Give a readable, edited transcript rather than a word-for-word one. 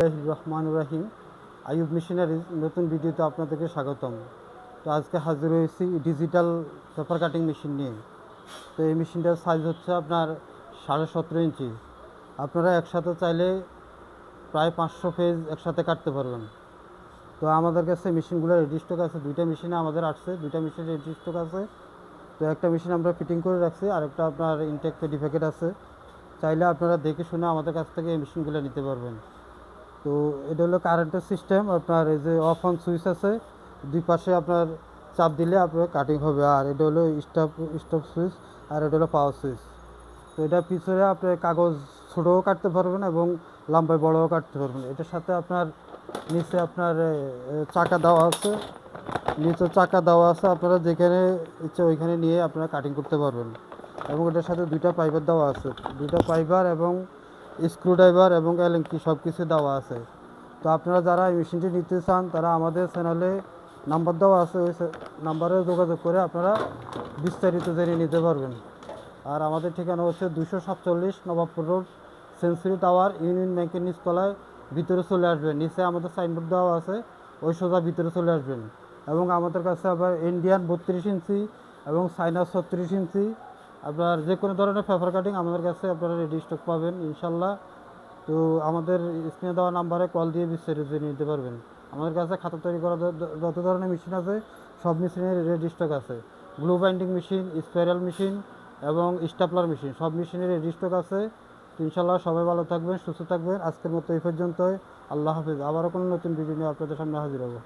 রহমানুর রাহিম। আইয়ুব মেশিনারিজ নতুন ভিডিওতে আপনাদেরকে স্বাগতম। তো আজকে হাজির হয়েছি ডিজিটাল পেপার কাটিং মেশিন নিয়ে। তো এই মেশিনটার সাইজ হচ্ছে আপনার 17.5 ইঞ্চি। আপনারা একসাথে চাইলে প্রায় 500 পেজ একসাথে কাটতে পারবেন। তো আমাদের কাছে মেশিনগুলো রেডি স্টক আছে, দুইটা মেশিনে আমাদের আসছে, দুইটা মেশিন রেডি স্টক আছে। তো একটা মেশিন আমরা ফিটিং করে রাখছি, আরেকটা আপনার ইনটেক সার্টিফিকেট আছে। চাইলে আপনারা দেখে শুনে আমাদের কাছ থেকে এই মেশিনগুলো নিতে পারবেন। তো এটা হলো কারেন্টের সিস্টেম। আপনার এই যে অফ অন সুইচ আছে, দুই পাশে আপনার চাপ দিলে আপনার কাটিং হবে। আর এটা হলো স্টপ সুইচ, আর এটা হলো পাওয়ার সুইচ। তো এটা পিছনে আপনার কাগজ ছোটও কাটতে পারবেন এবং লম্বায় বড়ও কাটতে পারবেন। এটার সাথে আপনার নিচে আপনার চাকা দেওয়া আছে, নিচে চাকা দেওয়া আছে। আপনারা যেখানে ইচ্ছে ওইখানে নিয়ে আপনারা কাটিং করতে পারবেন। এবং এটার সাথে দুইটা পাইবার দেওয়া আছে, দুইটা পাইবার এবং স্ক্রুড্রাইভার এবং এলএনকি সব কিছু দেওয়া আছে। তো আপনারা যারা এই মেশিনটি নিতে চান তারা আমাদের চ্যানেলে নাম্বার দেওয়া আছে, ওই নাম্বারে যোগাযোগ করে আপনারা বিস্তারিত জেনে নিতে পারবেন। আর আমাদের ঠিকানা হচ্ছে 247 Nawabpur road, century tower, union ব্যাংকের নিচতলায়। ভিতরে চলে আসবেন, নিচে আমাদের সাইনবোর্ড দেওয়া আছে, ওই সোজা ভিতরে চলে আসবেন। এবং আমাদের কাছে আবার ইন্ডিয়ান 32 ইঞ্চি এবং চাইনা 36 ইঞ্চি আপনার যে কোনো ধরনের পেপার কাটিং আমাদের কাছে আপনারা রেডি স্টক পাবেন ইনশাল্লাহ। তো আমাদের স্ক্রিনে দেওয়া নাম্বারে কল দিয়ে বিস্তারিত জেনে নিতে পারবেন। আমাদের কাছে খাতা তৈরি করা যত ধরনের মেশিন আছে সব মেশিনের রেডি স্টক আছে। Glue binding machine, spiral machine এবং স্টাপলার মেশিন সব মেশিনের রেডি স্টক আছে। তো ইনশাল্লাহ সবাই ভালো থাকবেন, সুস্থ থাকবেন। আজকের মতো এই পর্যন্তই। আল্লাহ হাফিজ। আবারও কোনো নতুন ভিডিও নিয়ে আপনাদের সামনে হাজির হবো।